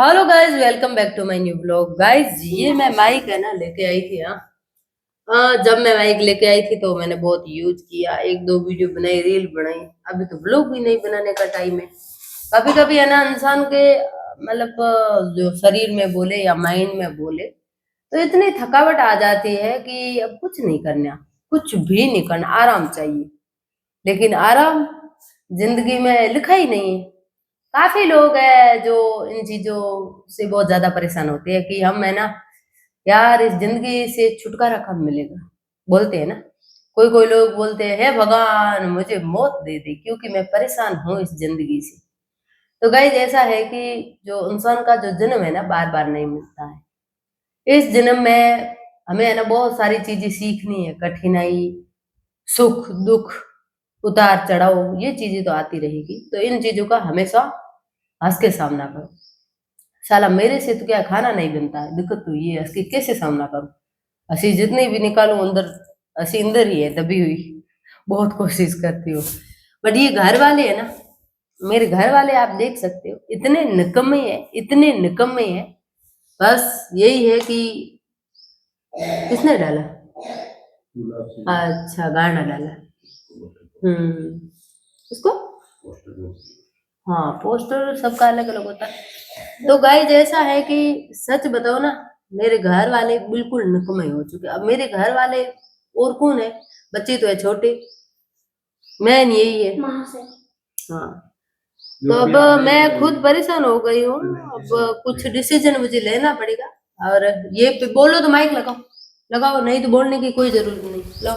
Hello guys, welcome back to my new blog. Guys, ये मैं mic है ना लेके आई थी। जब मैं माइक लेके आई थी तो मैंने बहुत यूज किया, एक दो वीडियो बनाई, रील बनाई। अभी तो ब्लॉग भी नहीं बनाने का टाइम है। कभी कभी है ना इंसान के मतलब जो शरीर में बोले या माइंड में बोले तो इतनी थकावट आ जाती है कि अब कुछ नहीं करना, कुछ भी नहीं करना, आराम चाहिए। लेकिन आराम जिंदगी में लिखा ही नहीं है। काफी लोग हैं जो इन चीजों से बहुत ज्यादा परेशान होते हैं कि हम है ना यार इस जिंदगी से छुटकारा कब मिलेगा, बोलते हैं ना। कोई कोई लोग बोलते हैं हे भगवान मुझे मौत दे दे क्योंकि मैं परेशान हूँ इस जिंदगी से। तो गाइस, ऐसा है कि जो इंसान का जो जन्म है ना बार बार नहीं मिलता है। इस जन्म में हमें है ना बहुत सारी चीजें सीखनी है, कठिनाई, सुख दुख, उतार चढ़ाव, ये चीजें तो आती रहेगी। तो इन चीजों का हमेशा हंस के सामना करो। साला मेरे से तो क्या खाना नहीं बनता है, दिक्कत तो ये है, हंस के कैसे सामना करूं। हंसी जितनी भी निकालूं अंदर, हंसी अंदर ही है दबी हुई। बहुत कोशिश करती हूँ, बट ये घर वाले है ना, मेरे घर वाले आप देख सकते हो इतने निकम्मे हैं, इतने निकम्मे हैं। बस यही है कि किसने डाला, अच्छा गाना डाला। इसको, हाँ पोस्टर सबका अलग अलग होता है। तो गाइस ऐसा है कि सच बताओ ना, मेरे घर वाले बिल्कुल निकम्मे हो चुके। अब मेरे घर वाले और कौन है, बच्चे तो है छोटे, मैन यही है। हाँ, तो अब मैं खुद परेशान हो गई हूँ। अब कुछ डिसीजन मुझे लेना पड़ेगा। और ये बोलो तो माइक लगाओ, लगाओ, नहीं तो बोलने की कोई जरूरत नहीं। लो,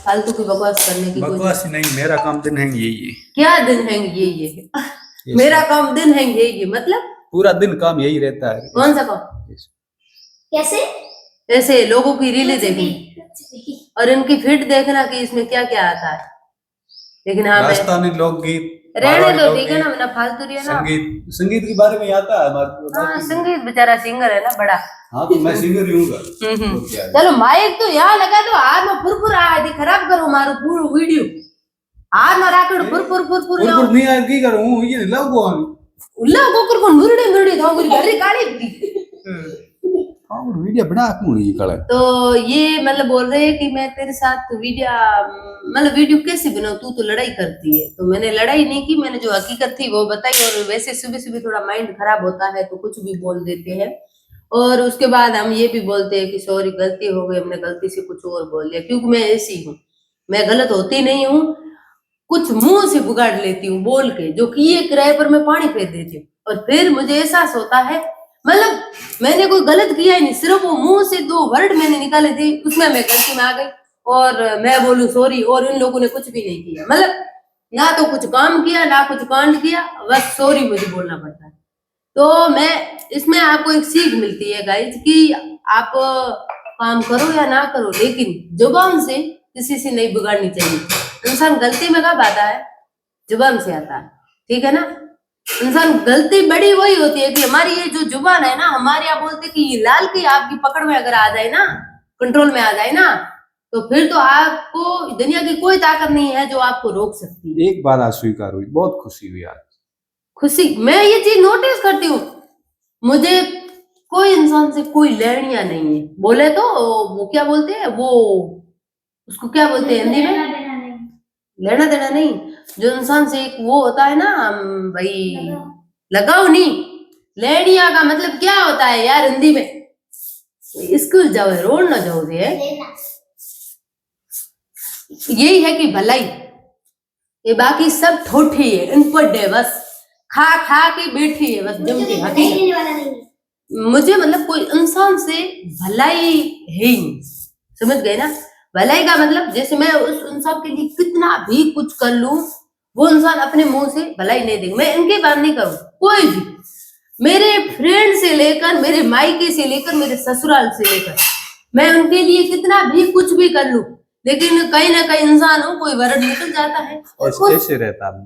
फालतू की बकवास करने की बकवास नहीं, मेरा काम दिन है यही है। क्या दिन है यही है? मेरा काम दिन है यही है मतलब पूरा दिन काम यही रहता है। कौन सा काम? कैसे? ऐसे लोगों की रीलें देखनी और इनकी फीड देखना कि इसमें क्या क्या आता है। लेकिन हाँ, राजस्थानी लोकगीत रहने दो, ठीक है ना, ना फालतू रही है ना। संगीत संगीत के बारे में आता है हमारे। हाँ, संगीत बेचारा सिंगर है ना बड़ा। हाँ तो मैं सिंगर ही हूँ। चलो माइक तो यहाँ लगा दो, हाथ में फुरफुर आदि खराब करो मारो पूरा वीडियो। हाथ में राखड़ फुरफुर फुरफुर नहीं आया की करूँ, ये लगो उल्ला गोकर को मुरड़े मुरड़े था मेरी घर काली वीडियो बना क्यों ये कल। तो ये मतलब बोल रहे हैं कि मैं तेरे साथ वीडियो, मतलब वीडियो कैसे बनाऊं, तू तो लड़ाई करती है। तो मैंने लड़ाई नहीं की, मैंने जो हकीकत थी वो बताई। और वैसे सुबह सुबह थोड़ा माइंड खराब होता है तो कुछ भी बोल देते हैं। और उसके बाद हम ये भी बोलते हैं कि सॉरी गलती हो गई, हमने गलती से कुछ और बोल दिया। क्योंकि मैं ऐसी हूँ, मैं गलत होती नहीं हूँ, कुछ मुंह से बिगाड़ लेती हूँ बोल के, जो किए किराए पर मैं पानी फेर देती हूँ। और फिर मुझे एहसास होता है मतलब मैंने कोई गलत किया ही नहीं, सिर्फ वो मुंह से दो वर्ड मैंने निकाले थे, उसमें मैं गलती में आ गई और मैं बोलूं सॉरी। और इन लोगों ने कुछ भी नहीं किया, मतलब ना तो कुछ काम किया ना कुछ कांड किया, बस सॉरी मुझे बोलना पड़ता है। तो मैं इसमें आपको एक सीख मिलती है गाइज कि आप काम करो या ना करो, लेकिन जुबान से किसी से नहीं बिगाड़नी चाहिए। इंसान गलती में कब आता है, जुबान से आता है, ठीक है ना। इंसान गलती बड़ी वही होती है कि हमारी ये जो जुबान है ना, हमारे यहाँ बोलते कि ये लाल की आपकी पकड़ में अगर आ जाए ना, कंट्रोल में आ जाए ना, तो फिर तो आपको दुनिया की कोई ताकत नहीं है जो आपको रोक सकती है। एक बात आज स्वीकार हुई, बहुत खुशी हुई आज। खुशी, मैं ये चीज नोटिस करती हूँ, मुझे कोई इंसान से कोई लेनिया नहीं है। बोले तो वो क्या बोलते हैं, वो उसको क्या बोलते हैं हिंदी में, लेना देना नहीं। जो इंसान से एक वो होता है ना भाई, लगाओ नहीं। लेनिया का मतलब क्या होता है यार हिंदी में? स्कूल जाओ, रोड ना जाओ रे। यही है कि भलाई, ये बाकी सब ठोठी है, अनपढ़ है, बस खा खा के बैठी है, बस जम के हकीकत। मुझे मतलब कोई इंसान से भलाई है ही नहीं, समझ गए ना। भलाई का मतलब जैसे मैं उस इंसान के लिए कितना भी कुछ कर लूं, वो इंसान अपने मुंह से भलाई नहीं देगा। मैं इनकी बात नहीं करूं, कोई भी, मेरे फ्रेंड से लेकर, मेरे मायके से लेकर, मेरे ससुराल से लेकर, मैं उनके लिए कितना भी कुछ भी कर लूं, लेकिन कहीं ना कहीं इंसान हो कोई वर्ड निकल जाता है। ऐसे रहता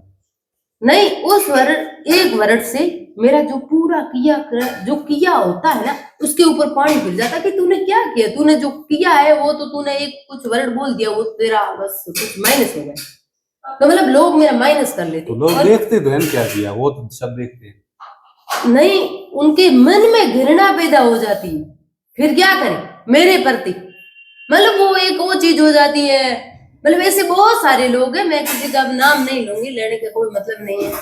नहीं, उस वर्ड, एक वर्ड से मेरा जो पूरा किया जो किया होता है ना, उसके ऊपर पानी फिर जाता कि तूने क्या किया, तूने जो किया है वो तो तूने एक कुछ वर्ड बोल दिया, वो तेरा बस कुछ माइनस हो गया। तो मतलब लोग मेरा माइनस कर लेते, तो लोग देखते तो हैं क्या किया, वो तो सब देखते हैं। नहीं, उनके मन में घृणा पैदा हो जाती है, फिर क्या करें मेरे प्रति, मतलब वो एक वो चीज हो जाती है। मतलब ऐसे बहुत सारे लोग हैं, मैं किसी का अब नाम नहीं लूंगी, लेने का कोई मतलब नहीं है।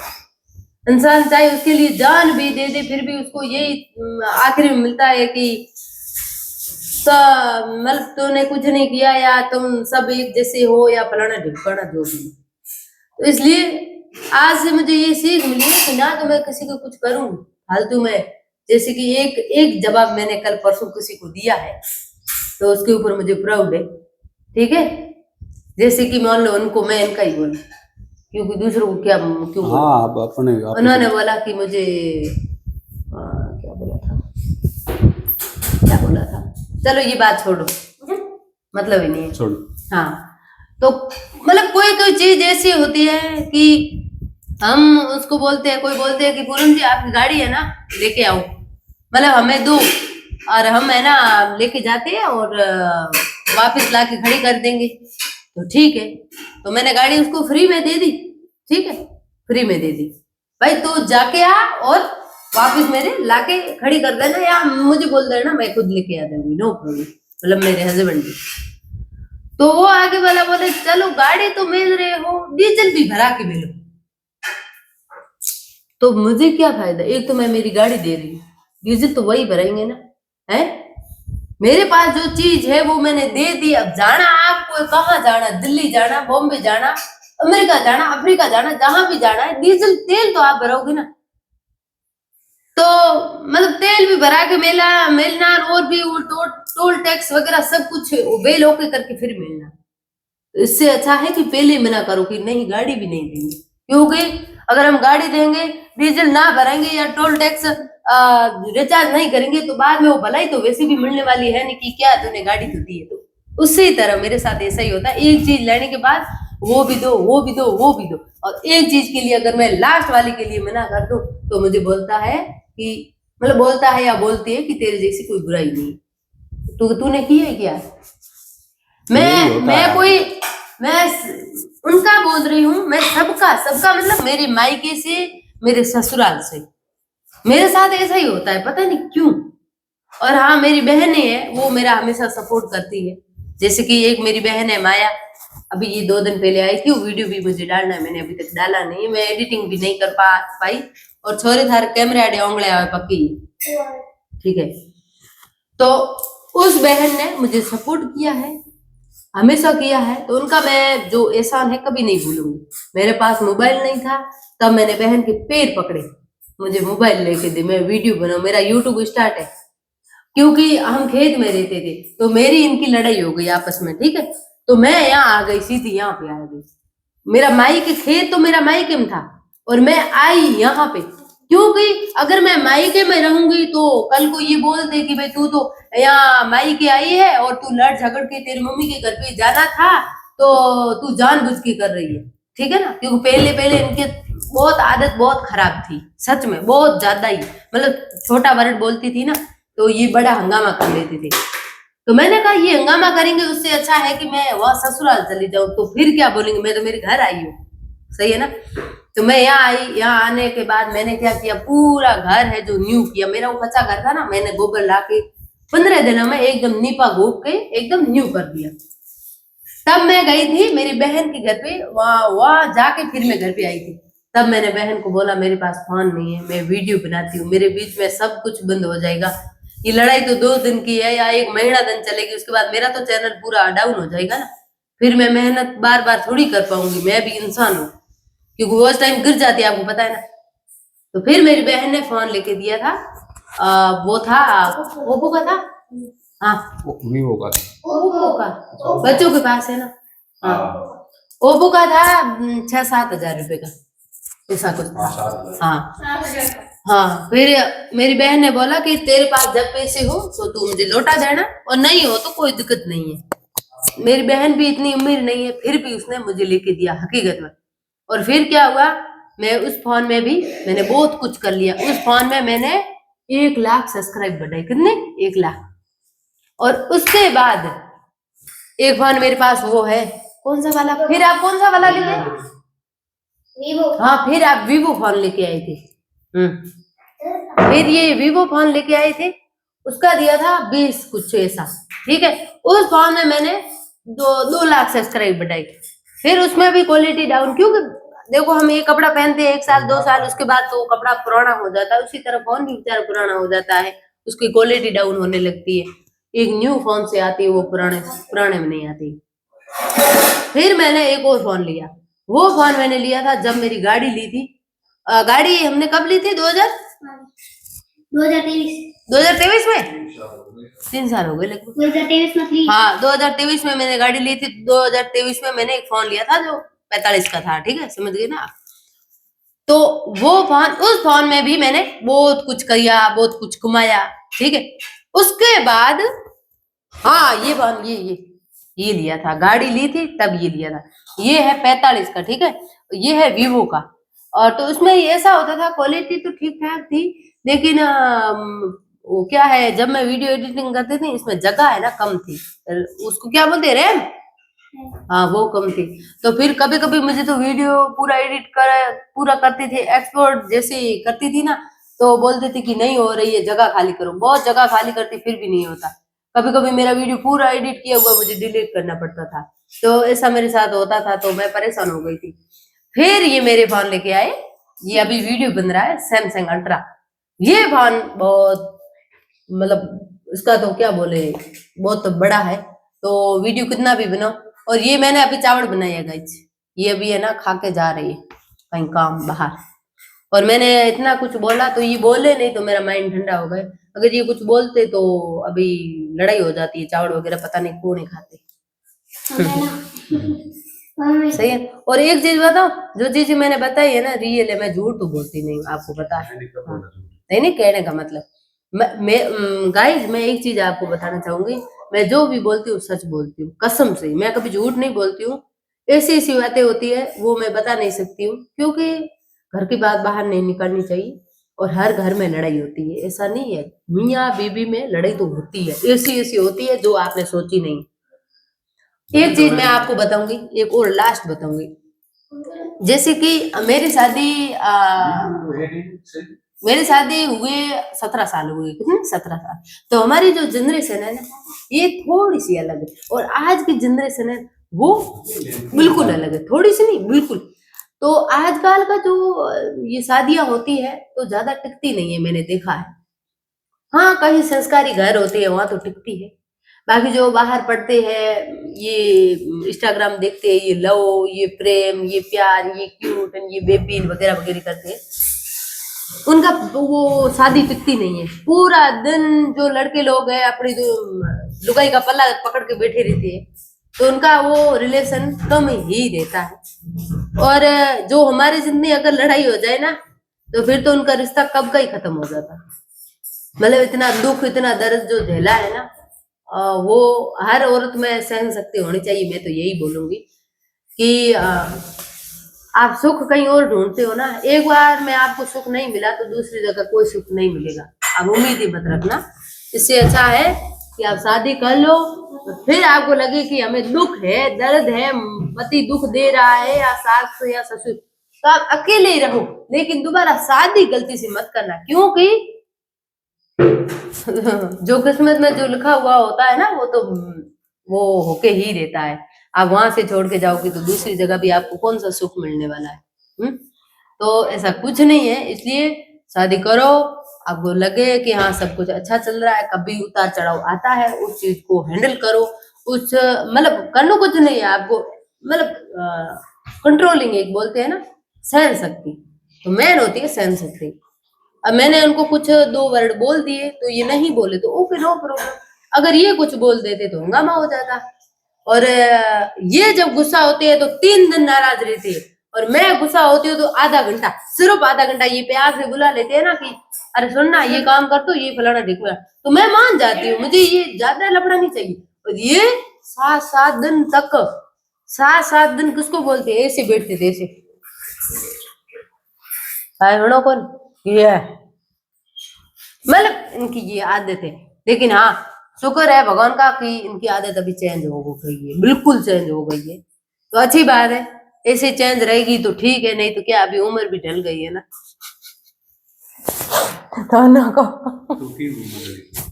इंसान चाहे उसके लिए जान भी दे दे, फिर भी उसको यही आखिरी में मिलता है कि मतलब तूने कुछ नहीं किया, या तुम सब एक जैसे हो, या फलाना ढिमकाना जो भी। तो इसलिए आज से मुझे ये सीख मिली है कि ना तो मैं किसी को कुछ करूं फालतू में। जैसे कि एक जवाब मैंने कल परसों किसी को दिया है, तो उसके ऊपर मुझे प्राउड है, ठीक है। जैसे कि मान लो उनको मैं इनका ही बोला, क्योंकि दूसरों को क्या क्यों बोला। हाँ अब अपने उन्होंने बोला कि मुझे क्या बोला था, क्या बोला था, चलो ये बात छोड़ो, मतलब ही नहीं है। छोड़। हाँ, तो मतलब कोई कोई चीज ऐसी होती है कि हम उसको बोलते हैं, कोई बोलते हैं कि पूनम जी आपकी गाड़ी है ना, लेके आओ, मतलब हमें दो, और हम है ना लेके जाते हैं और वापस लाके खड़ी कर देंगे, तो ठीक है। तो मैंने गाड़ी उसको फ्री में दे दी, ठीक है, फ्री में दे दी, भाई तो जाके आ और वापस मेरे लाके खड़ी कर देना, या मुझे बोल देना मैं खुद लेके आ जाऊंगी, नो प्रॉब्लम, मतलब मेरे हस्बैंड जी। तो वो आगे वाला बोले चलो गाड़ी तो मिल रहे हो, डीजल भी भरा के मिलो, तो मुझे क्या फायदा, एक तो मैं मेरी गाड़ी दे रही हूँ, डीजल तो वही भरेंगे ना, है। मेरे पास जो चीज है वो मैंने दे दी, अब जाना आपको कहाँ जाना, दिल्ली जाना, बॉम्बे जाना, अमेरिका जाना, अफ्रीका जाना, जहां भी जाना है, डीजल तेल तो आप भरोगे ना। तो मतलब तेल भी भरा के मिलना, और भी वो टोल टैक्स वगैरह सब कुछ बेल ओके करके फिर मिलना। तो इससे अच्छा है कि पहले मना करो कि नहीं गाड़ी भी नहीं देंगे, क्योंकि अगर हम गाड़ी देंगे, डीजल ना भरेंगे या टोल टैक्स रिचार्ज नहीं करेंगे, तो बाद में वो भलाई तो वैसे भी मिलने वाली है नहीं, कि क्या तूने गाड़ी तो दी है। तो उसी तरह मेरे साथ ऐसा ही होता है, एक चीज लेने के बाद वो भी दो, वो भी दो, वो भी दो, और एक चीज के लिए अगर मैं लास्ट वाले के लिए मना कर दूं तो मुझे बोलता है कि, मतलब बोलता है या बोलती है कि तेरे जैसी कोई बुराई नहीं, तूने की है क्या। मैं उनका बोल रही हूँ, मैं सबका सबका मतलब मेरे मायके से, मेरे ससुराल से, मेरे साथ ऐसा ही होता है, पता नहीं क्यों। और हाँ, मेरी बहन है, वो मेरा हमेशा सपोर्ट करती है। जैसे कि एक मेरी बहन है माया, अभी ये 2 दिन पहले आई थी, वो वीडियो भी मुझे डालना है, मैंने अभी तक डाला नहीं, मैं एडिटिंग भी नहीं कर पाई, और छोरे थार कैमरे आड़े ओंगले आवे पक्की, ठीक है। तो उस बहन ने मुझे सपोर्ट किया है, हमेशा किया है, तो उनका मैं जो एहसान है कभी नहीं भूलूंगी। मेरे पास मोबाइल नहीं था, तब मैंने बहन के पैर पकड़े, मुझे मोबाइल लेके दे, मैं वीडियो बनाऊं, मेरा यूट्यूब स्टार्ट है, क्योंकि हम खेत में रहते थे, तो मेरी इनकी लड़ाई हो गई आपस में, ठीक है। तो मैं यहाँ आ गई, सीधी यहाँ पे आ गई, मेरा माई के खेत तो मेरा मायके में था, और मैं आई यहाँ पे, क्योंकि अगर मैं मायके में रहूंगी तो कल को ये बोल दे कि भाई तू तो यहाँ मायके आई है और तू लड़ झगड़ के तेरी मम्मी के घर पे जाना था, तो तू जानबूझ के कर रही है, ठीक है ना। क्योंकि पहले पहले इनके बहुत आदत बहुत खराब थी, सच में बहुत ज्यादा ही, मतलब छोटा वर्ड बोलती थी ना, तो ये बड़ा हंगामा कर लेती थी। तो मैंने कहा ये हंगामा करेंगे, उससे अच्छा है कि मैं वहां ससुराल चली जाऊं, तो फिर क्या बोलेंगे, मैं तो मेरे घर आई हूँ, सही है ना। तो मैं यहाँ आई, यहाँ आने के बाद मैंने क्या किया, पूरा घर है जो न्यू किया, मेरा वो कच्चा घर था ना, मैंने गोबर ला के 15 दिनों में एकदम नीपा घोप के एकदम न्यू कर दिया। तब मैं गई थी मेरी बहन के घर पे, वहां जाके फिर मैं घर पे आई थी। तब मैंने बहन को बोला मेरे पास फोन नहीं है, मैं वीडियो बनाती हूँ, मेरे बीच में सब कुछ बंद हो जाएगा, ये लड़ाई तो 2 दिन की है या 1 महीना दिन चलेगी, उसके बाद मेरा तो चैनल पूरा डाउन हो जाएगा ना, फिर मैं मेहनत बार बार थोड़ी कर पाऊंगी, मैं भी इंसान हूँ, क्योंकि वो उस टाइम गिर जाती है, आपको पता है ना। तो फिर मेरी बहन ने फोन लेके दिया था, वो था ओप्पो का था, हाँ वीवो का। ओप्पो का बच्चों के पास है ना, हाँ ओप्पो का था, 6-7 हजार रुपए का, ऐसा कुछ था, हाँ हाँ। फिर मेरी बहन ने बोला कि तेरे पास जब पैसे हो तो तू मुझे लौटा देना, और नहीं हो तो कोई दिक्कत नहीं है। मेरी बहन भी इतनी अमीर नहीं है, फिर भी उसने मुझे लेके दिया हकीकत में। और फिर क्या हुआ, मैं उस फोन में भी मैंने बहुत कुछ कर लिया, उस फोन में मैंने 1 लाख सब्सक्राइब बढ़ाए, कितने 1 लाख। और उसके बाद एक फोन मेरे पास वो है, कौन सा वाला, फिर आप कौन सा वाला लेके, वीवो, हाँ फिर आप वीवो फोन लेके आई थी। फिर ये वीवो फोन लेके आए थे, उसका दिया था 20 कुछ ऐसा, ठीक है। उस फोन में मैंने 2 लाख सब्सक्राइब बढ़ाई। फिर उसमें भी क्वालिटी डाउन, क्योंकि देखो हम ये कपड़ा पहनते हैं 1 साल 2 साल, उसके बाद तो कपड़ा पुराना हो जाता है, उसी तरह फोन भी बेचारा पुराना हो जाता है, उसकी क्वालिटी डाउन होने लगती है। एक न्यू फोन से आती है वो पुराने में नहीं आती। फिर मैंने एक और फोन लिया। वो फोन मैंने लिया था जब मेरी गाड़ी ली थी। गाड़ी हमने कब ली थी? 2023 में, 3 साल हो गए लगभग। 2023 में थी। हाँ 2023 में मैंने गाड़ी ली थी। 2023 में मैंने एक फोन लिया था जो 45 का था, ठीक है, समझ गए ना। तो वो फोन, उस फोन में भी मैंने बहुत कुछ किया, बहुत कुछ कमाया, ठीक है। उसके बाद हाँ ये फोन ये लिया था, गाड़ी ली थी तब ये लिया था। ये है 45 का, ठीक है, ये है वीवो का। और तो उसमें ऐसा होता था, क्वालिटी तो ठीक ठाक थी, लेकिन वो क्या है, जब मैं वीडियो एडिटिंग करती थी इसमें जगह है ना कम थी, उसको क्या बोलते हैं, रैम, हाँ वो कम थी। तो फिर कभी कभी मुझे तो वीडियो पूरा करती थी, एक्सपोर्ट जैसे करती थी ना, तो बोलते थे कि नहीं हो रही है, जगह खाली करो। बहुत जगह खाली करती फिर भी नहीं होता। कभी कभी मेरा वीडियो पूरा एडिट किया हुआ मुझे डिलीट करना पड़ता था, तो ऐसा मेरे साथ होता था, तो मैं परेशान हो गई थी। फिर ये मेरे फोन लेके आए, ये अभी वीडियो बन रहा है सैमसंग अल्ट्रा। ये फोन बहुत, मतलब इसका तो क्या बोले, बहुत तो बड़ा है, तो वीडियो कितना भी बनाओ। और ये मैंने अभी चावल बनाया है गाइस, ये अभी है ना खा के जा रही है कहीं काम बाहर। और मैंने इतना कुछ बोला तो ये बोले नहीं तो मेरा माइंड ठंडा हो गया, अगर ये कुछ बोलते तो अभी लड़ाई हो जाती है, चावल वगैरह पता नहीं क्यों नहीं खाते। सही है। और एक चीज बताओ, जो चीज मैंने बताई है ना रियल है, मैं झूठ तो बोलती नहीं, आपको पता है। नहीं कहने का मतलब गाइस मैं एक चीज आपको बताना चाहूंगी, मैं जो भी बोलती हूँ सच बोलती हूँ, कसम से, मैं कभी झूठ नहीं बोलती हूँ। ऐसी ऐसी बातें होती है वो मैं बता नहीं सकती हूँ, क्योंकि घर की बात बाहर नहीं निकलनी चाहिए। और हर घर में लड़ाई होती है, ऐसा नहीं है, मियाँ बीबी में लड़ाई तो होती है, ऐसी ऐसी होती है जो आपने सोची नहीं। एक चीज मैं आपको बताऊंगी, एक और लास्ट बताऊंगी, जैसे कि मेरी शादी हुए 17 साल हुए, कितने 17 साल। तो हमारी जो जनरेशन है ना ये थोड़ी सी अलग है, और आज की जनरेशन है वो बिल्कुल अलग है, थोड़ी सी नहीं बिल्कुल। तो आजकल का जो ये शादियां होती है तो ज्यादा टिकती नहीं है, मैंने देखा है। हाँ कहीं संस्कारी घर होते हैं वहां तो टिकती है, बाकी जो बाहर पढ़ते हैं, ये इंस्टाग्राम देखते हैं, ये लव, ये प्रेम, ये प्यार, ये क्यूट, ये बेबी वगैरह वगैरह करते हैं, उनका वो शादी टिकती नहीं है। पूरा दिन जो लड़के लोग हैं अपनी जो लुगाई का पल्ला पकड़ के बैठे रहते हैं, तो उनका वो रिलेशन कम ही रहता है। और जो हमारे जितनी अगर लड़ाई हो जाए ना तो फिर तो उनका रिश्ता कब का ही खत्म हो जाता। मतलब इतना दुख, इतना दर्द जो झेला है ना, वो हर औरत में सहन शक्ति होनी चाहिए। मैं तो यही बोलूंगी कि आप सुख कहीं और ढूंढते हो ना, एक बार में आपको सुख नहीं मिला तो दूसरी जगह कोई सुख नहीं मिलेगा, आप उम्मीद ही मत रखना। इससे अच्छा है कि आप शादी कर लो, तो फिर आपको लगे कि हमें दुख है, दर्द है, पति दुख दे रहा है या सास या ससुर, तो आप अकेले ही रहो, लेकिन दोबारा शादी गलती से मत करना, क्योंकि जो किस्मत में जो लिखा हुआ होता है ना वो होके ही रहता है। आप वहां से छोड़ के जाओगे तो दूसरी जगह भी आपको कौन सा सुख मिलने वाला है। तो ऐसा कुछ नहीं है, इसलिए शादी करो, आपको लगे कि हाँ सब कुछ अच्छा चल रहा है, कभी उतार चढ़ाव आता है, उस चीज को हैंडल करो। उस मतलब करना कुछ नहीं है आपको, मतलब कंट्रोलिंग एक बोलते हैं ना, सहन शक्ति, तो मेन होती है सहन शक्ति। अब मैंने उनको कुछ 2 वर्ड बोल दिए तो ये नहीं बोले तो ओके नो प्रॉब्लम, अगर ये कुछ बोल देते तो हंगामा हो जाता। और ये जब गुस्सा होते हैं तो 3 दिन नाराज रहते हैं, और मैं गुस्सा होती हूँ तो आधा घंटा, सिर्फ आधा घंटा ये प्यार से बुला लेते हैं ना कि अरे सुन ना ये काम कर, तो ये फलाना ढिकवा, तो मैं मान जाती हूँ, मुझे ये ज्यादा लफड़ा नहीं चाहिए। और ये 7-7 दिन तक, 7-7 दिन किसको बोलते हैं, ऐसे बैठते थे ऐसे कौन ये है, मतलब इनकी ये आदत है। लेकिन हाँ शुक्र है भगवान का कि इनकी आदत अभी चेंज हो गई है, बिल्कुल चेंज हो गई है, तो अच्छी बात है। ऐसे चेंज रहेगी तो ठीक है, नहीं तो क्या अभी उम्र भी ढल गई है ना। नाना को तो फिर भी बदली।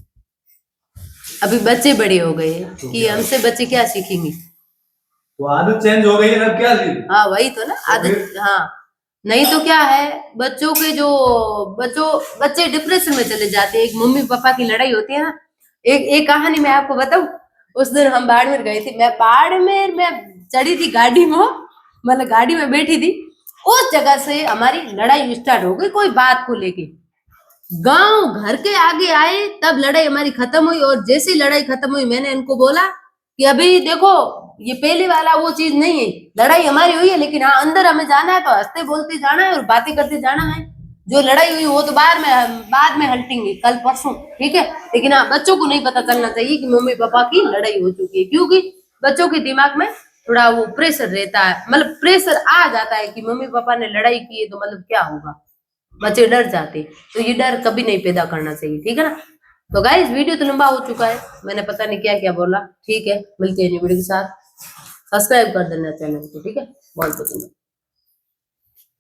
अभी बच्चे बड़े हो गए हैं कि हमसे बच्चे क्या सीखेंगे। तो आदत चेंज हो गई है ना, क्या ली? हाँ वही तो ना आदत। हाँ नहीं तो क्या है, बच्चों के जो बच्चे डिप्रेशन में चले जाते हैं। एक मम्मी पापा की लड़ाई होती है ना। एक कहानी मैं आपको बताऊं। उस दिन हम बाड़मेर गए थे, मैं बाड़मेर में चढ़ी थी गाड़ी में, मतलब गाड़ी में बैठी थी। उस जगह से हमारी लड़ाई स्टार्ट हो गई कोई बात को लेके। गांव घर के आगे आए तब लड़ाई हमारी खत्म हुई, और जैसे ही लड़ाई खत्म हुई मैंने इनको बोला कि अभी देखो ये पहले वाला वो चीज नहीं है, लड़ाई हमारी हुई है लेकिन हाँ अंदर हमें जाना है तो हंसते बोलते जाना है और बातें करते जाना है। जो लड़ाई हुई वो तो बाद में हल्टेंगे कल परसों, ठीक है। लेकिन हाँ बच्चों को नहीं पता चलना चाहिए कि मम्मी पापा की लड़ाई हो चुकी है, क्योंकि बच्चों के दिमाग में थोड़ा वो प्रेशर रहता है, मतलब प्रेशर आ जाता है कि मम्मी पापा ने लड़ाई की है तो मतलब क्या होगा, बच्चे डर जाते। तो ये डर कभी नहीं पैदा करना चाहिए, ठीक है ना। तो गाइस वीडियो तो लंबा हो चुका है, मैंने पता नहीं क्या क्या बोला, ठीक है। मिलते हैं न्यू वीडियो के साथ, सब्सक्राइब कर देना चैनल को, ठीक है। बहुत बहुत धन्यवाद।